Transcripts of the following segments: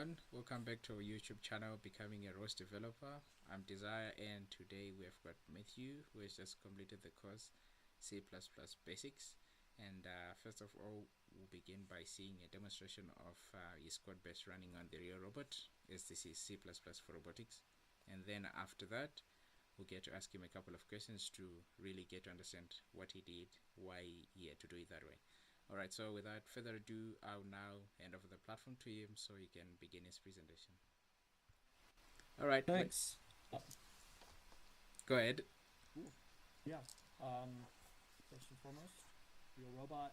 everyone, welcome back to our YouTube channel, Becoming a ROS Developer. I'm Desire, and today we have got Matthew, who has just completed the course C++ Basics. And first of all, we'll begin by seeing a demonstration of his code base running on the real robot, as this is C++ for robotics. And then after that, we'll get to ask him a couple of questions to really get to understand what he did, why he had to do it that way. Alright, so without further ado, I'll now hand over the platform to him so he can begin his presentation. Alright, thanks. Go ahead. Cool. Yeah. First and foremost, real robot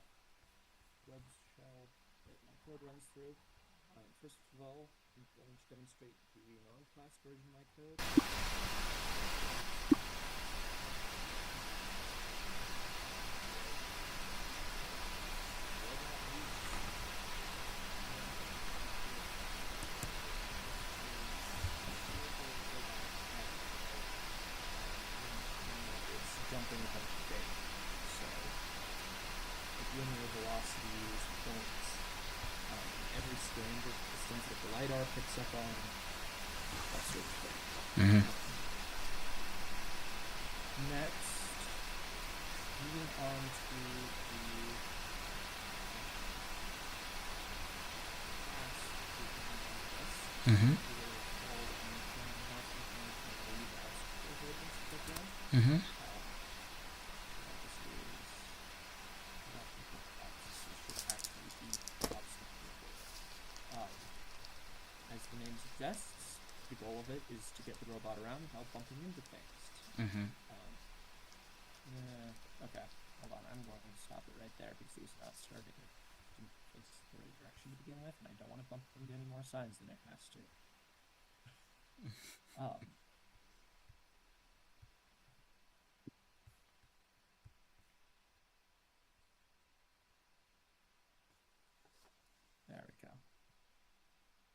web shell that my code runs through. First of all, I'm going to demonstrate the non-class version of my code. Jumping a bunch of data. So, like linear velocities, points, every standard distance that the LiDAR picks up on, that sort of thing. Next, moving on to the class as the name suggests, the goal of it is to get the robot around without bumping into things. Okay, hold on, I'm going to stop it right there because he's not starting to face the right direction to begin with, and I don't want to bump into any more signs than it has to. There we go.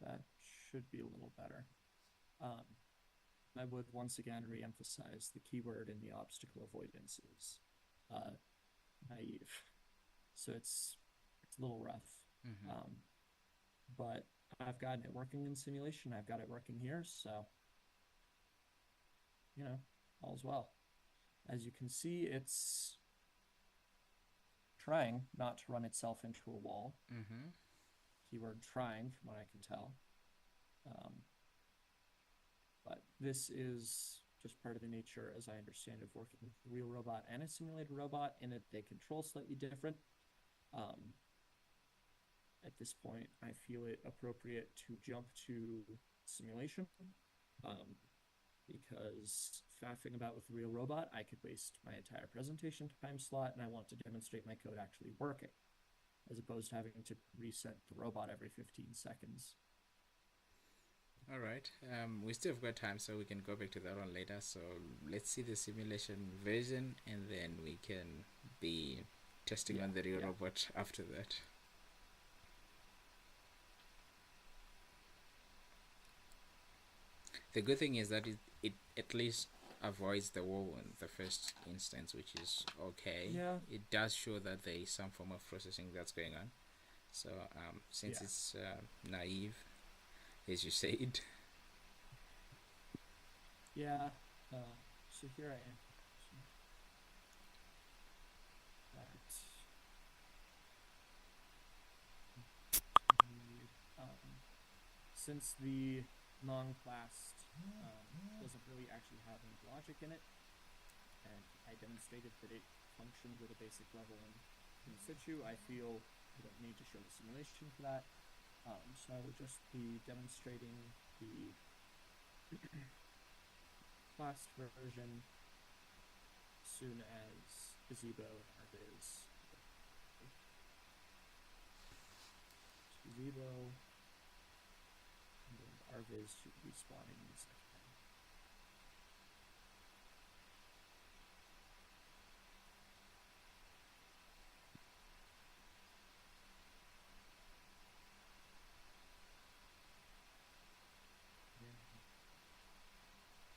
That should be a little better. I would once again re-emphasize the keyword in the obstacle avoidance is naive. So it's a little rough. But I've gotten it working in simulation. I've got it working here, so all's well. As you can see, it's trying not to run itself into a wall. Keyword trying, from what I can tell. But this is just part of the nature, as I understand, of working with a real robot and a simulated robot, in that they control slightly different. At this point, I feel it appropriate to jump to simulation, because faffing about with a real robot, I could waste my entire presentation time slot, and I want to demonstrate my code actually working, as opposed to having to reset the robot every 15 seconds. Alright, we still have got time, so we can go back to that one later. So let's see the simulation version, and then we can be testing on the real robot after that. The good thing is that it at least avoids the wall in the first instance, which is okay. Yeah. It does show that there is some form of processing that's going on. So since it's naive, as you said. Yeah. So here I am. Since the non-classed doesn't really actually have any logic in it, and I demonstrated that it functioned with a basic level in situ, I feel I don't need to show the simulation for that. So I will just be demonstrating the classed version as soon as Gazebo and RViz. Gazebo and RViz should be spawning in a second.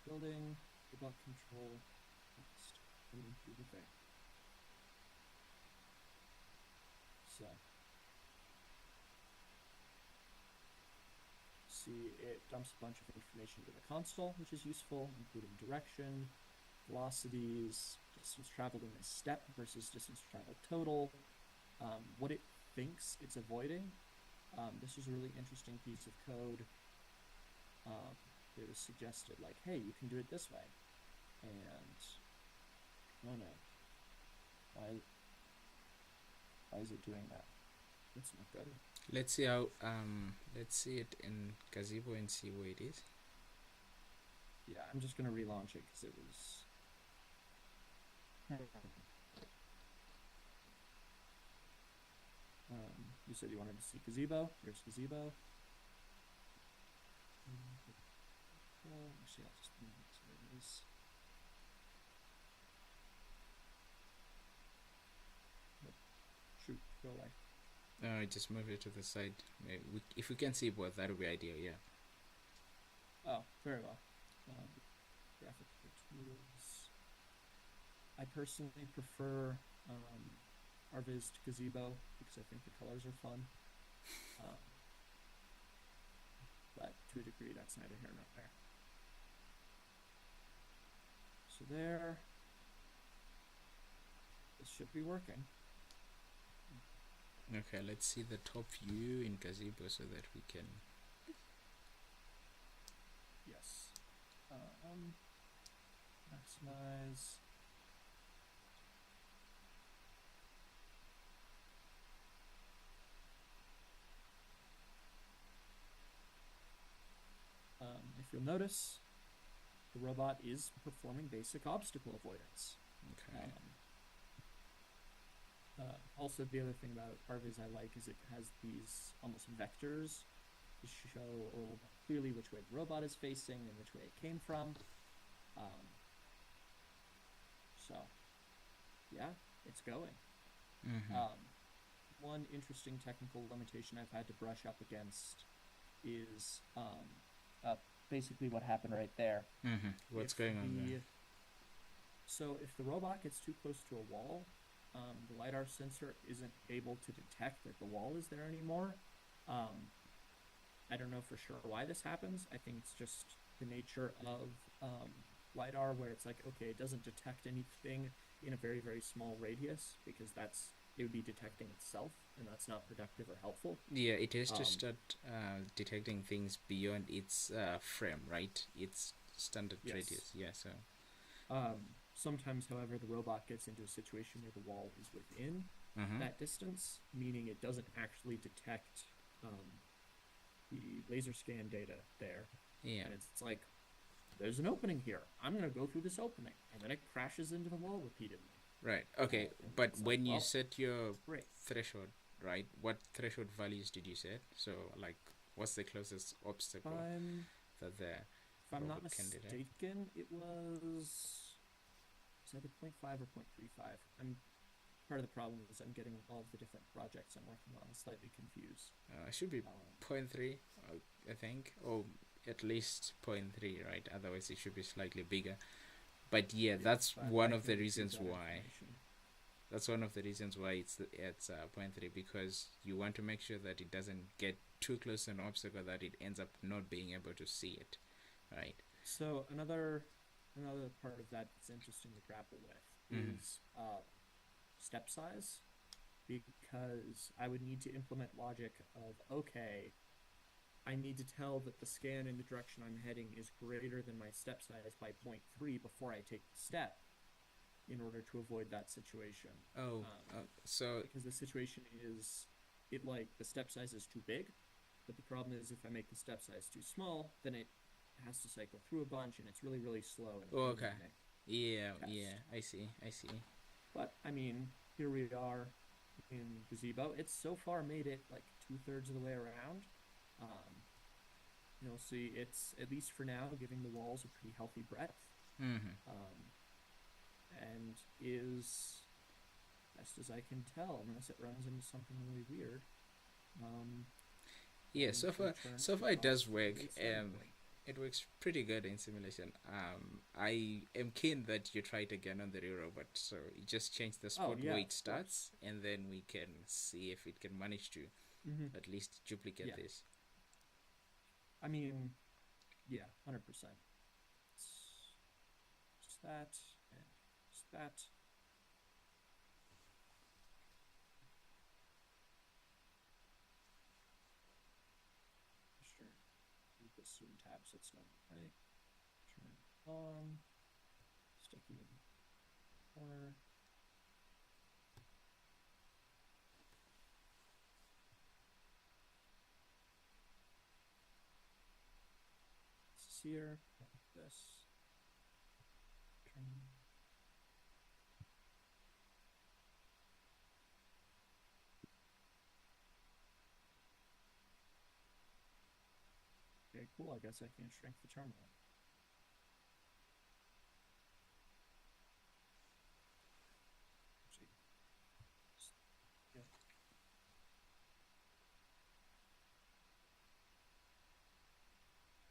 Building, robot control, next, and then do the thing. So see it dumps a bunch of information to the console, which is useful, including direction, velocities, distance traveled in a step versus distance traveled total, what it thinks it's avoiding. This was a really interesting piece of code. It was suggested like, hey, you can do it this way. And, oh no, why is it doing that? That's not good. Let's see how, let's see it in Gazebo and see where it is. Yeah, I'm just going to relaunch it because it was... you said you wanted to see Gazebo. Here's Gazebo. Actually, I'll just move it to where it is. Shoot, go away. Just move it to the side. Maybe if we can see both, that would be ideal, yeah. Oh, very well. Graphical tools. I personally prefer RViz to Gazebo because I think the colors are fun. But to a degree, that's neither here nor there. So there. This should be working. Okay, let's see the top view in Gazebo so that we can... Yes. Maximize. If you'll notice, the robot is performing basic obstacle avoidance. Okay. Also, the other thing about RViz I like is it has these almost vectors to show a little more clearly which way the robot is facing and which way it came from. So, yeah, it's going. One interesting technical limitation I've had to brush up against is basically what happened right there. What's going on there? So if the robot gets too close to a wall, the LiDAR sensor isn't able to detect that the wall is there anymore. I don't know for sure why this happens. I think it's just the nature of LiDAR, where it's like, okay, it doesn't detect anything in a very, very small radius because it would be detecting itself, and that's not productive or helpful. Yeah, it has to start detecting things beyond its frame, right? Its standard radius. Yeah, so... sometimes, however, the robot gets into a situation where the wall is within that distance, meaning it doesn't actually detect the laser scan data there. Yeah. And it's like, there's an opening here. I'm going to go through this opening. And then it crashes into the wall repeatedly. Right. Okay. But when you set your great threshold, right, what threshold values did you set? So, like, what's the closest obstacle that the if I'm not mistaken, it was either 0.5 or 0.35. Part of the problem is I'm getting all of the different projects I'm working on slightly confused. It should be 0.3, I think, or at least 0.3, right? Otherwise, it should be slightly bigger. But yeah, that's one of the reasons why. That's one of the reasons why it's 0.3, because you want to make sure that it doesn't get too close to an obstacle that it ends up not being able to see it, right? So another part of that that's interesting to grapple with is step size, because I would need to implement logic of, okay, I need to tell that the scan in the direction I'm heading is greater than my step size by 0.3 before I take the step in order to avoid that situation. So... Because the situation is, the step size is too big, but the problem is if I make the step size too small, then it has to cycle through a bunch, and it's really, really slow. Okay. Yeah, I see. But, I mean, here we are in Gazebo. It's so far made it, 2/3 of the way around. You'll see it's, at least for now, giving the walls a pretty healthy breadth. And is, best as I can tell, unless it runs into something really weird. Yeah, so far it does work. It works pretty good in simulation. I am keen that you try it again on the real robot. So you just change the spot where it starts, and then we can see if it can manage to at least duplicate this. I mean, yeah, 100%. It's just that and just that. Sure. Leave this zoom tab so it's not right. Turn it on. Stick you in the corner. This is here. This. Turn. Okay, cool. I guess I can shrink the terminal. Actually, yeah.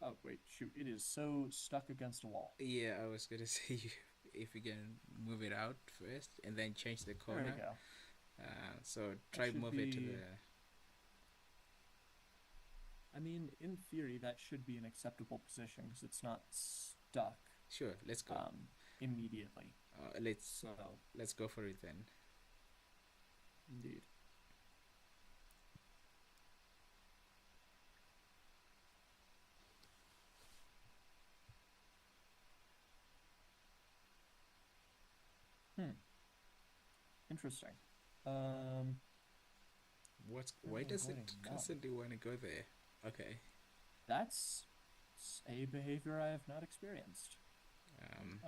Oh, wait, shoot. It is so stuck against a wall. Yeah, I was gonna say if you can move it out first and then change the There we corner. go. So That try should move it to be, the. I mean, in theory, that should be an acceptable position because it's not stuck Sure, let's go. immediately. Let's So, let's go for it then. indeed. Interesting. Why Currently does avoiding it none. constantly want to go there? Okay. That's a behavior I have not experienced. Um,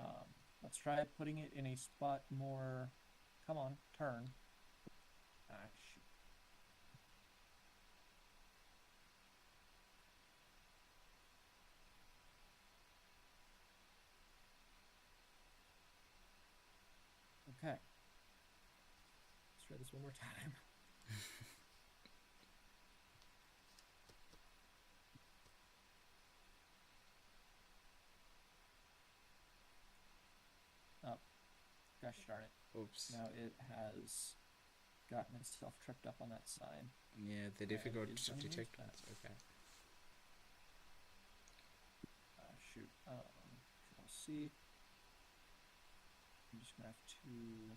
Let's try putting it in a spot more. Come on, turn. Ah, shoot. Okay. Let's try this one more time. Oh, gosh darn it. oops. Now it has gotten itself tripped up on that sign Yeah, the and difficult is to running into detect that. ones. Okay. Shoot. Control C. I'm just gonna have to.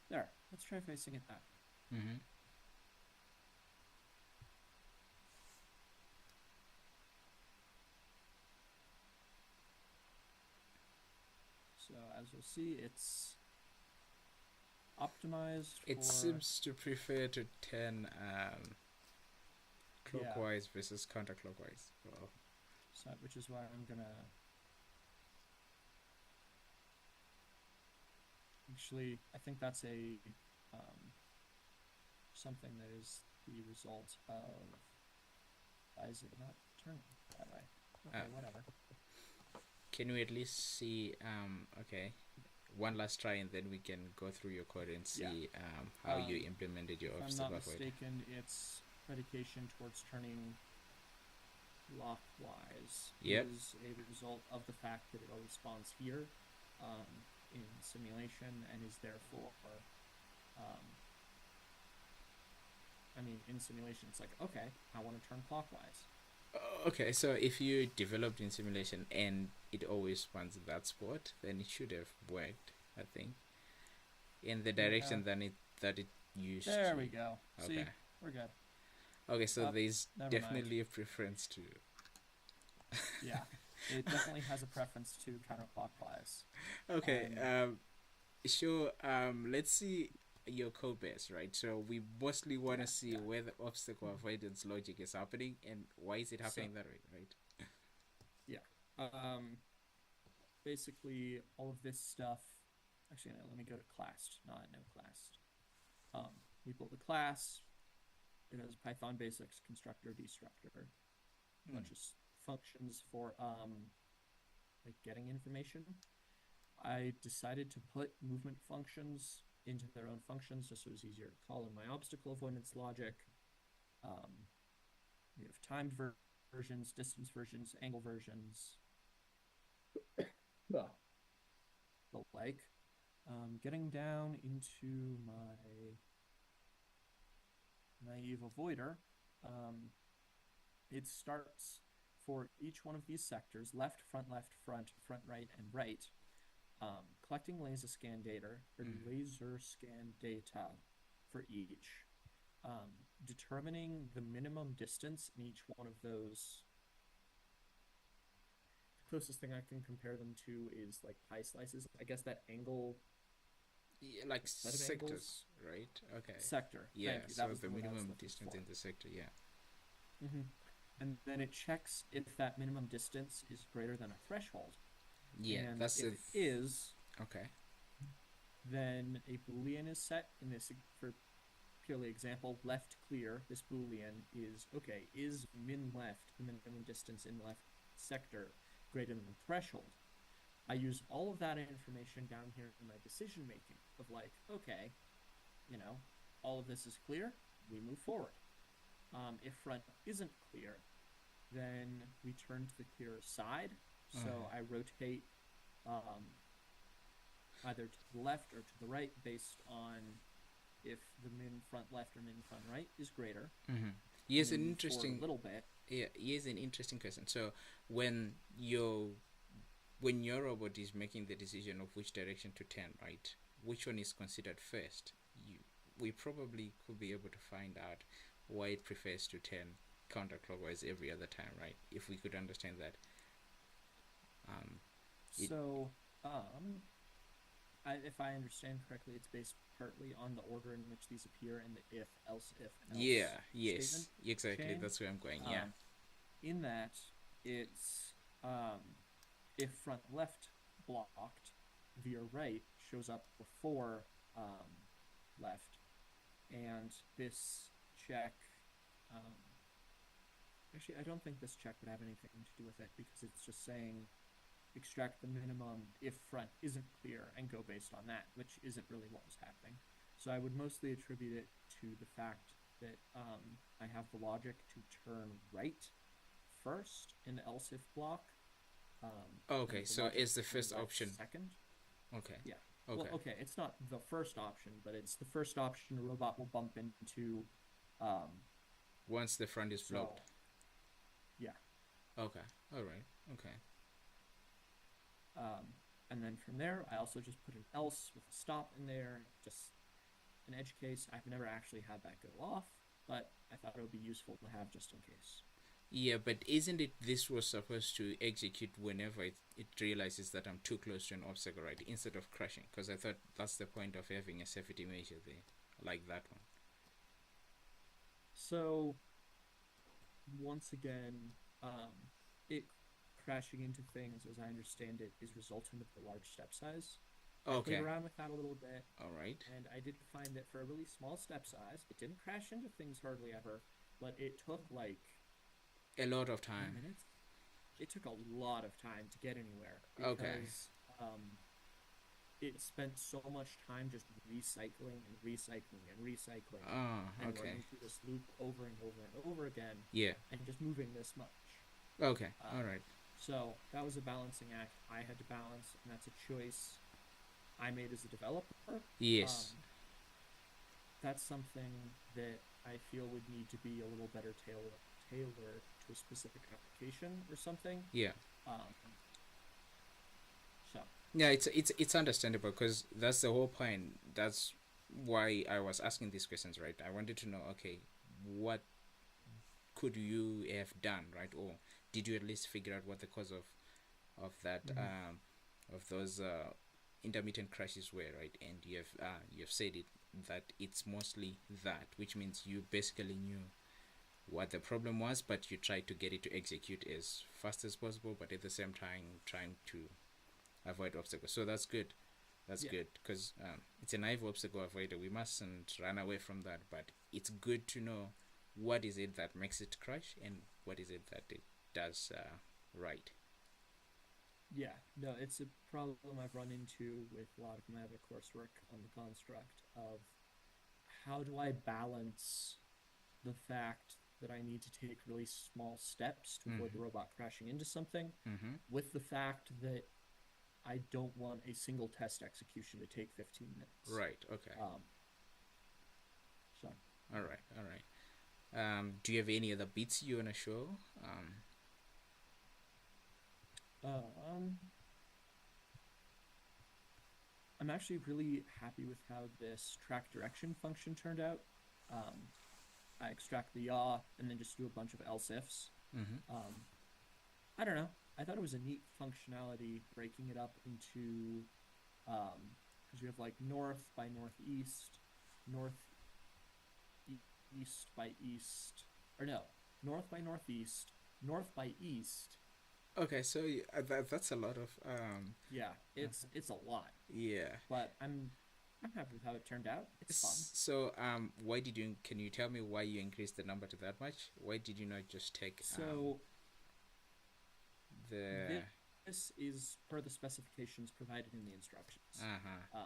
There. Let's try facing it that way. Mm-hmm. So as you'll see, it's optimized It for, seems to prefer to turn yeah. clockwise versus counterclockwise. Well, So which is why I'm gonna actually. I think that's a something that is the result of. Why is it not turning that way? uh, Okay, whatever. can we at least see? Okay, one last try, and then we can go through your code and Yeah. see how you implemented your If I'm not obstacle avoid. mistaken, it's predication towards turning clockwise Yep. is a result of the fact that it always spawns here in simulation and is therefore, um, I mean, in simulation, it's like, okay, I want to turn clockwise. Okay, so if you developed in simulation and it always spawns in that spot, then it should have worked. I think in the Yeah, direction that it used there to. we go. Okay. See, we're good. Okay, so there's Never mind. definitely a preference to. Yeah, it definitely has a preference to counterclockwise. Okay. Sure. Let's see your code base, right? So we mostly want to see Yeah. where the obstacle avoidance logic is happening and why is it So, happening that way, right? yeah. Basically, all of this stuff. Actually, no, let me go to class, not no class. We built a class. It has Python basics, constructor, destructor, a bunch of functions for like getting information. I decided to put movement functions into their own functions just so it was easier to call in my obstacle avoidance logic. We have timed versions, distance versions, angle versions, the like. Getting down into my naive avoider, um, it starts for each one of these sectors, left, front, right, and right, collecting laser scan data for each, determining the minimum distance in each one of those. The closest thing I can compare them to is like pie slices. I guess that angle, Yeah, like set of sectors, angles, right? Okay. sector. Yeah, Thank you. so That was the the word I was minimum looking distance for. in the sector, yeah. And then it checks if that minimum distance is greater than a threshold. Yeah, And that's if the it is, okay. then a boolean is set in this, for purely example, left clear. This boolean is okay, is min left, the minimum distance in left sector, greater than the threshold? I use all of that information down here in my decision making of like, okay, you know, all of this is clear, we move forward. If front isn't clear, then we turn to the clearer side. So I rotate, um, either to the left or to the right based on if the min front left or min front right is greater, and Here's then an move forward a interesting little bit. yeah, here's an interesting question. So when your when your robot is making the decision of which direction to turn, right? Which one is considered first? You we probably could be able to find out why it prefers to turn counterclockwise every other time, right? If we could understand that. Um it So, um, if I understand correctly, it's based partly on the order in which these appear in the if yeah, else statement yes, exactly. chain. That's where I'm going. Yeah. Um, in that, it's, if front left blocked, veer right shows up before, left, and this check, um, actually, I don't think this check would have anything to do with it because it's just saying extract the minimum if front isn't clear and go based on that, which isn't really what was happening. So I would mostly attribute it to the fact that, I have the logic to turn right first in the else if block, Okay, and the so logic is to the turn first left option. second. Okay. Yeah. Well, Okay. okay, it's not the first option, but it's the first option a robot will bump into. Um, Once the front is blocked. so, yeah. Okay. All right. Okay. Um, and then from there, I also just put an else with a stop in there, just an edge case. I've never actually had that go off, but I thought it would be useful to have just in case. Yeah, but isn't it this was supposed to execute whenever it realizes that I'm too close to an obstacle, right? Instead of crashing, because I thought that's the point of having a safety measure there, like that one. So once again, it crashing into things, as I understand it, is resultant of the large step size. I played Okay. around with that a little bit, All right. and I did find that for a really small step size, it didn't crash into things hardly ever, but it took like A lot of 10 time. minutes. It took a lot of time to get anywhere Okay. because, it spent so much time just recycling and recycling and recycling Oh, and okay. running through this loop over and over and over again Yeah. and just moving this much. Okay. All Um, right. so that was a balancing act I had to balance, and that's a choice I made as a developer. Yes. Um, that's something that I feel would need to be a little better tailored to a specific application or something. Yeah. Um, so, Yeah, it's understandable because that's the whole point. That's why I was asking these questions, right? I wanted to know, okay, what could you have done, right? Or did you at least figure out what the cause of that mhm. of those intermittent crashes were, right? And you have said it that it's mostly that, which means you basically knew what the problem was, but you tried to get it to execute as fast as possible, but at the same time trying to avoid obstacles. So that's good. That's Yeah, good because it's a naive obstacle avoider. We mustn't run away from that, but it's good to know what is it that makes it crash and what is it that it does right. yeah. No, it's a problem I've run into with a lot of my other coursework on the construct of how do I balance the fact that I need to take really small steps to avoid the Mm-hmm. robot crashing into something Mm-hmm. with the fact that I don't want a single test execution to take 15 minutes. Right. Okay. Um, so All right. All right. Do you have any other beats you wanna show? um, I'm actually really happy with how this track direction function turned out. Um, I extract the yaw and then just do a bunch of else ifs. Mm-hmm. Um, I don't know. I thought it was a neat functionality breaking it up into because you have like north by northeast, north east by east, or no, north by northeast, north by east. Okay, so that's a lot of Yeah, it's a lot, yeah. but I'm happy with how it turned out. It's fun. So why did you? Can you tell me why you increased the number to that much? Why did you not just take So the this is per the specifications provided in the instructions. uh-huh.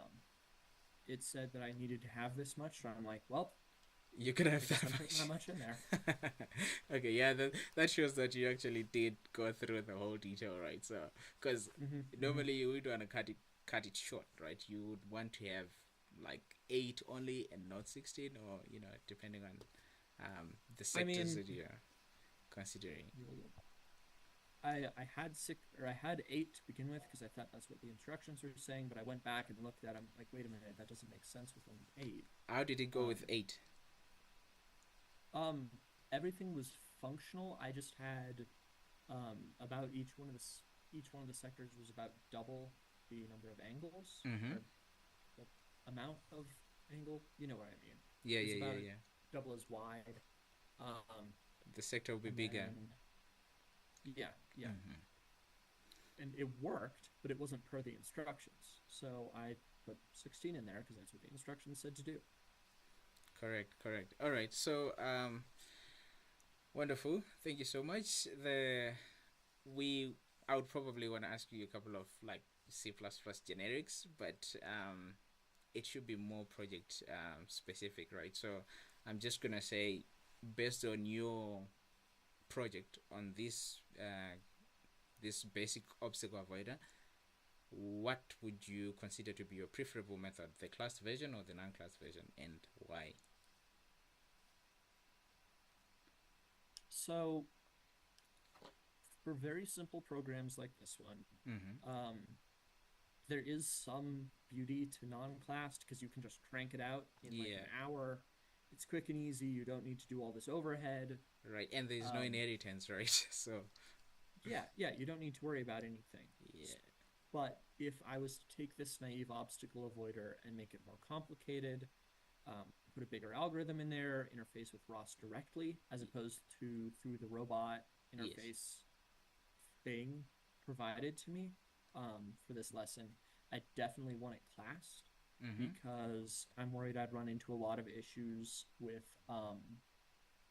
It said that I needed to have this much, so I'm like, well, You could have I guess that I'm putting that much. much in there. Okay, yeah, that shows that you actually did go through the whole detail, right? So, because Mm-hmm. normally you would want to cut it short, right? You would want to have like 8 only and not 16, or depending on the I sectors mean, that you're considering. I had six or I had eight to begin with because I thought that's what the instructions were saying, but I went back and looked at them like, wait a minute, that doesn't make sense with only eight. How did it go with Um, 8? um, everything was functional. I just had about each one of the sectors was about double the number of angles Mm-hmm. or the amount of angle. You know what I mean? Yeah, It was yeah, about yeah, yeah. double as wide. The sector will be And bigger. then yeah, yeah, Mm-hmm. and it worked, but it wasn't per the instructions. So I put 16 in there because that's what the instructions said to do. Correct, correct. All right. So, wonderful. Thank you so much. The we I would probably want to ask you a couple of like C++ generics, but it should be more project specific, right? So I'm just gonna say, based on your project on this basic obstacle avoider, what would you consider to be your preferable method, the class version or the non-class version, and why? So for very simple programs like this one, Mm-hmm. um, there is some beauty to non-classed because you can just crank it out in like Yeah, an hour. It's quick and easy. You don't need to do all this overhead. right. And there's no Um, inheritance, right? So, yeah, you don't need to worry about anything. yeah. But if I was to take this naive obstacle avoider and make it more complicated, put a bigger algorithm in there, interface with ROS directly, as opposed to through the robot Yes. interface thing provided to me for this lesson, I definitely want it classed Mm-hmm. because I'm worried I'd run into a lot of issues with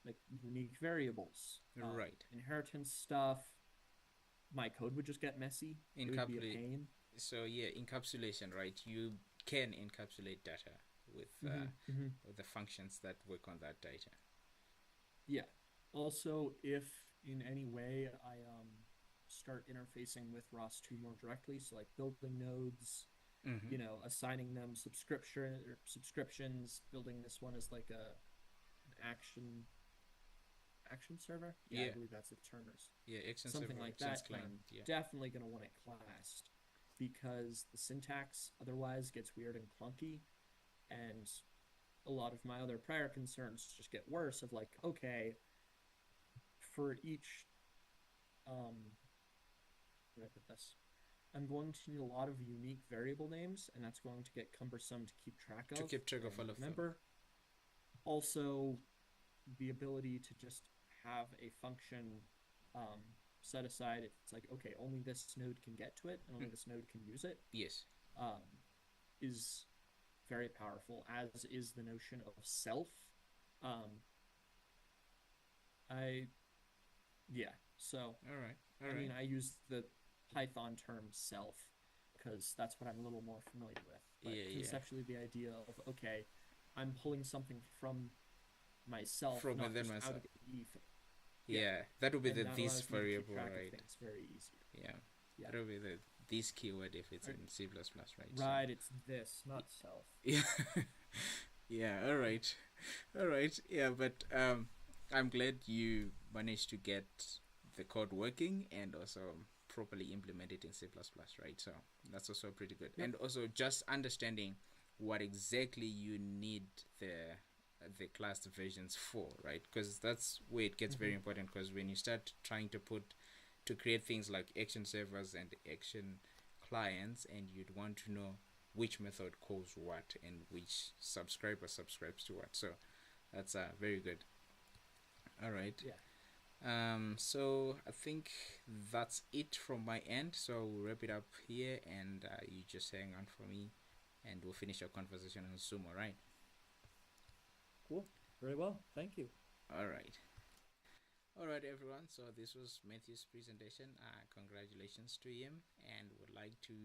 like unique variables, Right. inheritance stuff. My code would just get messy. It would be a Encapsulate. pain. So yeah, encapsulation, right? You can encapsulate data Mm-hmm, mm-hmm. with the functions that work on that data. Yeah. Also, if in any way I start interfacing with ROS2 more directly, so like building nodes, Mm-hmm. assigning them subscriptions, building this one as like an action server. Yeah, I Yeah. believe that's the termers. Yeah. Action Something server, like actions that, then client. I'm Yeah. definitely going to want it classed because the syntax otherwise gets weird and clunky. And a lot of my other prior concerns just get worse of like, okay, for each, where do I put this? I'm going to need a lot of unique variable names, and that's going to get cumbersome to keep track To of keep track of and all of them. remember. Also, the ability to just have a function set aside. It's like, okay, only this node can get to it, and only this node can use it, Yes. um, is very powerful, as is the notion of self. Um, I, yeah, so All right. All I right. mean, I use the Python term self because that's what I'm a little more familiar with. But Yeah. Yeah. conceptually, the idea of, okay, I'm pulling something from myself, From not within just out myself. of the ether. Yeah. Yeah. That would be And the that this allows me to keep variable, track of right? things very easier. Yeah. Yeah. That would be the this keyword if it's Right. in C++, right? Right, it's this, not self. Yeah. Yeah, all right. All right. Yeah, but I'm glad you managed to get the code working and also properly implement it in C++, right? So that's also pretty good. Yep. And also just understanding what exactly you need the class versions for, right? Because that's where it gets very important, because when you start trying to create things like action servers and action clients, and you'd want to know which method calls what and which subscriber subscribes to what. So that's very good. All right. Yeah. So I think that's it from my end. So we'll wrap it up here, and you just hang on for me, and we'll finish our conversation on Zoom. All right. Cool. Very well. Thank you. All right. All right, everyone. So this was Matthew's presentation. Congratulations to him, and would like to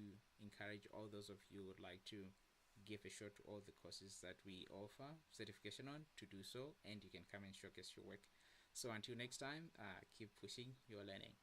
encourage all those of you who would like to give a shot to all the courses that we offer certification on to do so, and you can come and showcase your work. So until next time, keep pushing your learning.